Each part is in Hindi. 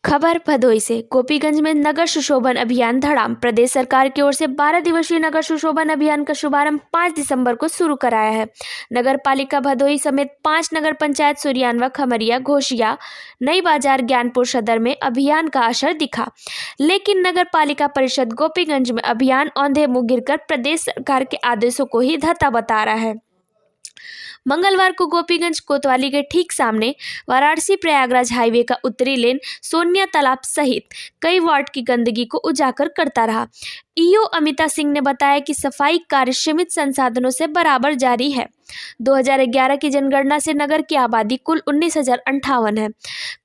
खबर भदोई से। गोपीगंज में नगर सुशोभन अभियान धड़ाम। प्रदेश सरकार की ओर से 12 दिवसीय नगर सुशोभन अभियान का शुभारंभ 5 दिसंबर को शुरू कराया है। नगर पालिका भदोई समेत 5 नगर पंचायत सूर्यानवा, खमरिया, घोषिया, नई बाजार, ज्ञानपुर सदर में अभियान का असर दिखा, लेकिन नगर पालिका परिषद गोपीगंज में अभियान औंधे मुंह गिरकर प्रदेश सरकार के आदेशों को ही धत्ता बता रहा है। मंगलवार को गोपीगंज कोतवाली के ठीक सामने वाराणसी प्रयागराज हाईवे का उत्तरी लेन सोनिया तालाब सहित कई वार्ड की गंदगी को उजागर करता रहा। ईओ अमिता सिंह ने बताया कि सफाई कार्य सीमित संसाधनों से बराबर जारी है। 2011 की जनगणना से नगर की आबादी कुल 19,058 है।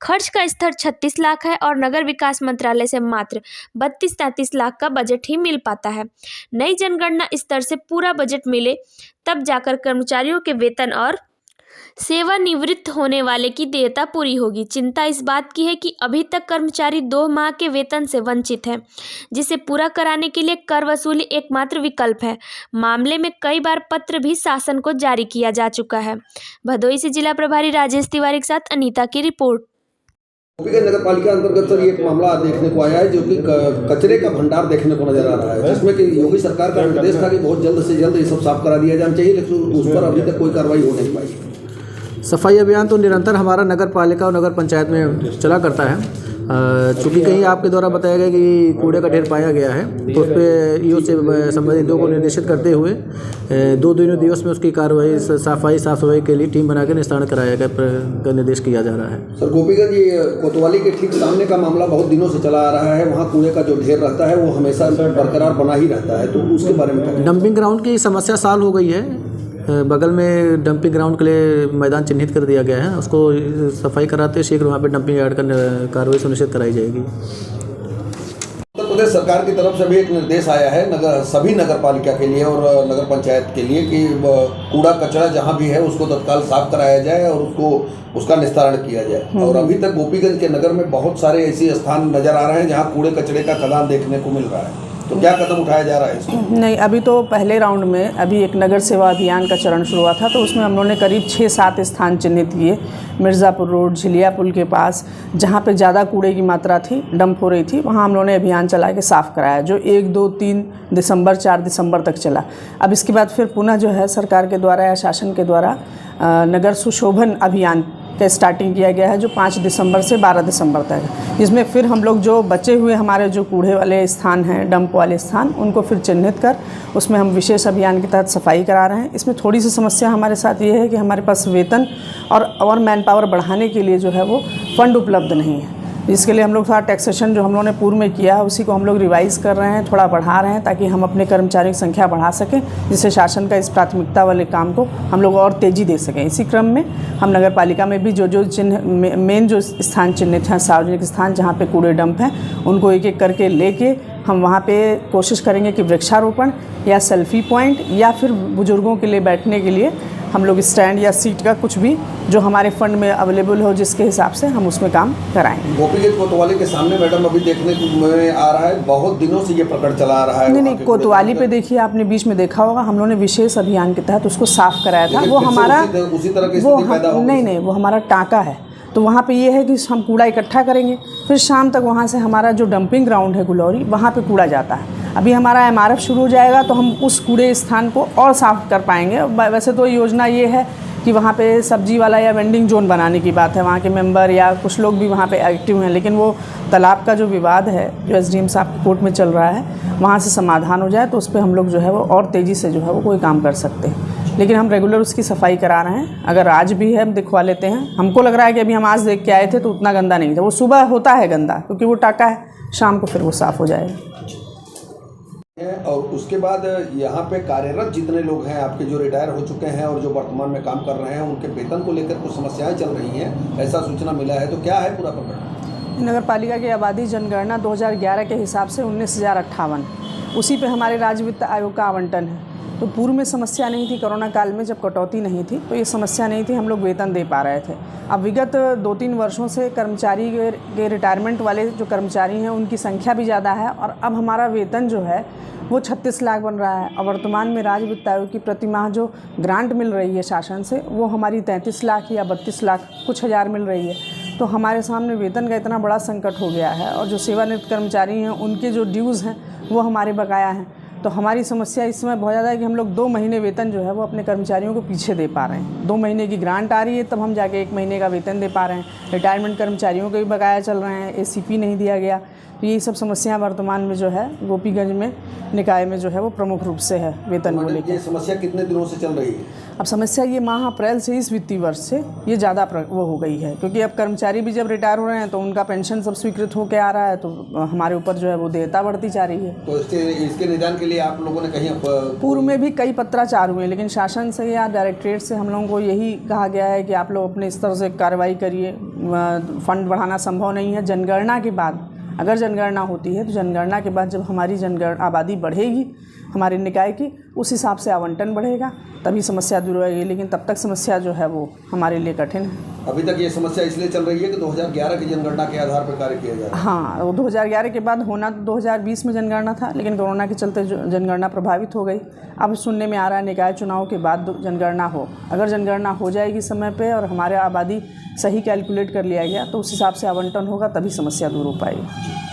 खर्च का स्तर 36 लाख है और नगर विकास मंत्रालय से मात्र 32-33 लाख का बजट ही मिल पाता है। नई जनगणना स्तर से पूरा बजट मिले तब जाकर कर्मचारियों के वेतन और सेवानिवृत्त होने वाले की देयता पूरी होगी। चिंता इस बात की है कि अभी तक कर्मचारी 2 माह के वेतन से वंचित हैं, जिसे पूरा कराने के लिए कर वसूली एकमात्र विकल्प है। मामले में कई बार पत्र भी शासन को जारी किया जा चुका है। भदोई से जिला प्रभारी राजेश तिवारी के साथ अनीता की रिपोर्ट। गोपीगंज नगर पालिका अंतर्गत सर एक मामला देखने को आया है जो कि कचरे का भंडार देखने को नजर आ रहा है, जिसमें कि योगी सरकार का निर्देश था कि बहुत जल्द से जल्द ये सब साफ करा दिया जाना चाहिए, लेकिन उस पर अभी तक कोई कार्रवाई हो नहीं पाई। सफाई अभियान तो निरंतर हमारा नगर पालिका और नगर पंचायत में चला करता है। चूँकि कहीं आपके द्वारा बताया गया कि कूड़े का ढेर पाया गया है, तो उस पर ईओ से संबंधित को निर्देशित करते हुए 2 दिवस में उसकी कार्रवाई साफ सफाई के लिए टीम बना के निस्तारण कराया गया निर्देश किया जा रहा है। सर, गोपीगंज ये कोतवाली के ठीक सामने का मामला बहुत दिनों से चला आ रहा है। वहाँ कूड़े का जो ढेर रहता है वो हमेशा बरकरार बना ही रहता है, तो उसके बारे में डंपिंग ग्राउंड की समस्या साल हो गई है। बगल में डंपिंग ग्राउंड के लिए मैदान चिन्हित कर दिया गया है, उसको सफाई कराते शीघ्र वहाँ पे डंपिंग यार्ड का कार्रवाई सुनिश्चित कराई जाएगी। उत्तर प्रदेश सरकार की तरफ से भी एक निर्देश आया है सभी नगर पालिका के लिए और नगर पंचायत के लिए कि कूड़ा कचरा जहाँ भी है उसको तत्काल साफ कराया जाए और उसका निस्तारण किया जाए। और अभी तक गोपीगंज के नगर में बहुत सारे ऐसे स्थान नजर आ रहे हैं जहाँ कूड़े कचरे का खदान देखने को मिल रहा है, तो क्या कदम उठाया जा रहा है इसमें? नहीं, अभी तो पहले राउंड में अभी एक नगर सेवा अभियान का चरण शुरू हुआ था, तो उसमें हम लोगों ने करीब 6-7 स्थान चिन्हित किए। मिर्ज़ापुर रोड, झिलिया पुल के पास जहाँ पे ज़्यादा कूड़े की मात्रा थी, डंप हो रही थी, वहाँ हम लोगों ने अभियान चला के साफ़ कराया, जो 1, 2, 3 दिसंबर 4 दिसंबर तक चला। अब इसके बाद फिर पुनः जो है सरकार के द्वारा या शासन के द्वारा नगर सुशोभन अभियान का स्टार्टिंग किया गया है, जो 5 दिसंबर से 12 दिसंबर तक है। इसमें फिर हम लोग जो बचे हुए हमारे जो कूड़े वाले स्थान हैं, डंप वाले स्थान, उनको फिर चिन्हित कर उसमें हम विशेष अभियान के तहत सफाई करा रहे हैं। इसमें थोड़ी सी समस्या हमारे साथ ये है कि हमारे पास वेतन और मैन पावर बढ़ाने के लिए जो है वो फंड उपलब्ध नहीं है। इसके लिए हम लोग थोड़ा टैक्सेशन जो हम लोगों ने पूर्व में किया है उसी को हम लोग रिवाइज़ कर रहे हैं, थोड़ा बढ़ा रहे हैं, ताकि हम अपने कर्मचारियों की संख्या बढ़ा सकें, जिससे शासन का इस प्राथमिकता वाले काम को हम लोग और तेज़ी दे सकें। इसी क्रम में हम नगर पालिका में भी जो चिन्ह मेन जो स्थान चिन्हित हैं, सार्वजनिक स्थान जहाँ पे कूड़े डंप हैं, उनको एक एक करके लेके हम वहाँ पे कोशिश करेंगे कि वृक्षारोपण या सेल्फी पॉइंट या फिर बुजुर्गों के लिए बैठने के लिए हम लोग स्टैंड या सीट का कुछ भी जो हमारे फंड में अवेलेबल हो, जिसके हिसाब से हम उसमें काम कराएंगे। गोपीगंज कोतवाली के सामने मैडम अभी देखने में आ रहा है, बहुत दिनों से ये प्रकरण चला आ रहा है। नहीं, कोतवाली पे देखिए, आपने बीच में देखा होगा, हम लोगों ने विशेष अभियान के तहत उसको साफ कराया था। वो हमारा उसी तरह की स्थिति पैदा हो गई। नहीं, वो हमारा टाँका है, तो वहाँ पे ये है कि हम कूड़ा इकट्ठा करेंगे, फिर शाम तक वहाँ से हमारा जो डंपिंग ग्राउंड है गुलौरी, वहाँ पे कूड़ा जाता है। अभी हमारा MRF शुरू हो जाएगा तो हम उस कूड़े स्थान को और साफ़ कर पाएंगे। वैसे तो योजना ये है कि वहाँ पे सब्जी वाला या वेंडिंग जोन बनाने की बात है, वहाँ के मेंबर या कुछ लोग भी वहाँ पे एक्टिव हैं, लेकिन वो तालाब का जो विवाद है जो SDM साहब की कोर्ट में चल रहा है, वहाँ से समाधान हो जाए तो उस पर हम लोग जो है वो और तेज़ी से जो है वो कोई काम कर सकते हैं। लेकिन हम रेगुलर उसकी सफाई करा रहे हैं। अगर आज भी है हम दिखवा लेते हैं। हमको लग रहा है कि अभी हम आज देख के आए थे तो उतना गंदा नहीं था, वो सुबह होता है गंदा क्योंकि वो टाका है, शाम को फिर वो साफ़ हो जाएगा। और उसके बाद यहाँ पे कार्यरत जितने लोग हैं आपके, जो रिटायर हो चुके हैं और जो वर्तमान में काम कर रहे हैं, उनके वेतन को लेकर कुछ समस्याएं चल रही हैं, ऐसा सूचना मिला है, तो क्या है पूरा प्रकरण? नगर पालिका की आबादी जनगणना 2011 के हिसाब से 19,058, उसी पे हमारे राज्य वित्त आयोग का आवंटन है। तो पूर्व में समस्या नहीं थी, कोरोना काल में जब कटौती नहीं थी तो ये समस्या नहीं थी, हम लोग वेतन दे पा रहे थे। अब विगत 2-3 वर्षों से कर्मचारी के रिटायरमेंट वाले जो कर्मचारी हैं उनकी संख्या भी ज़्यादा है और अब हमारा वेतन जो है वो 36 लाख बन रहा है। और वर्तमान में राज्य वित्त आयोग की प्रति माह जो ग्रांट मिल रही है शासन से, वो हमारी 33 लाख या 32 लाख कुछ हज़ार मिल रही है। तो हमारे सामने वेतन का इतना बड़ा संकट हो गया है और जो सेवानिवृत्त कर्मचारी हैं उनके जो ड्यूज़ हैं वो हमारे बकाया हैं। तो हमारी समस्या इस समय बहुत ज़्यादा है कि हम लोग 2 महीने वेतन जो है वो अपने कर्मचारियों को पीछे दे पा रहे हैं। 2 महीने की ग्रांट आ रही है तब हम जाके 1 महीने का वेतन दे पा रहे हैं। रिटायरमेंट कर्मचारियों के भी बकाया चल रहे हैं, एसीपी नहीं दिया गया। तो यही सब समस्या वर्तमान में जो है गोपीगंज में निकाय में जो है वो प्रमुख रूप से है वेतन को लेकर। ये समस्या कितने दिनों से चल रही है? अब समस्या ये माह अप्रैल से इस वित्तीय वर्ष से ये ज़्यादा वो हो गई है, क्योंकि अब कर्मचारी भी जब रिटायर हो रहे हैं तो उनका पेंशन सब स्वीकृत होकर आ रहा है, तो हमारे ऊपर जो है वो देयता बढ़ती जा रही है। तो इसके निदान के लिए आप लोगों ने कहीं पूर्व में भी कई पत्राचार हुए, लेकिन शासन से या डायरेक्टरेट से हम लोगों को यही कहा गया है कि आप लोग अपने स्तर से कार्रवाई करिए, फंड बढ़ाना संभव नहीं है। जनगणना के बाद अगर जनगणना होती है तो जनगणना के बाद जब हमारी आबादी बढ़ेगी हमारे निकाय की, उस हिसाब से आवंटन बढ़ेगा, तभी समस्या दूर होगी। लेकिन तब तक समस्या जो है वो हमारे लिए कठिन है। अभी तक ये समस्या इसलिए चल रही है कि 2011 की जनगणना के आधार पर कार्य किया जा रहा है। हाँ, 2011 के बाद होना तो 2020 में जनगणना था, लेकिन कोरोना के चलते जनगणना प्रभावित हो गई। अब सुनने में आ रहा है निकाय चुनाव के बाद जनगणना हो। अगर जनगणना हो जाएगी समय पे और हमारे आबादी सही कैलकुलेट कर लिया गया तो उस हिसाब से आवंटन होगा, तभी समस्या दूर हो पाएगी।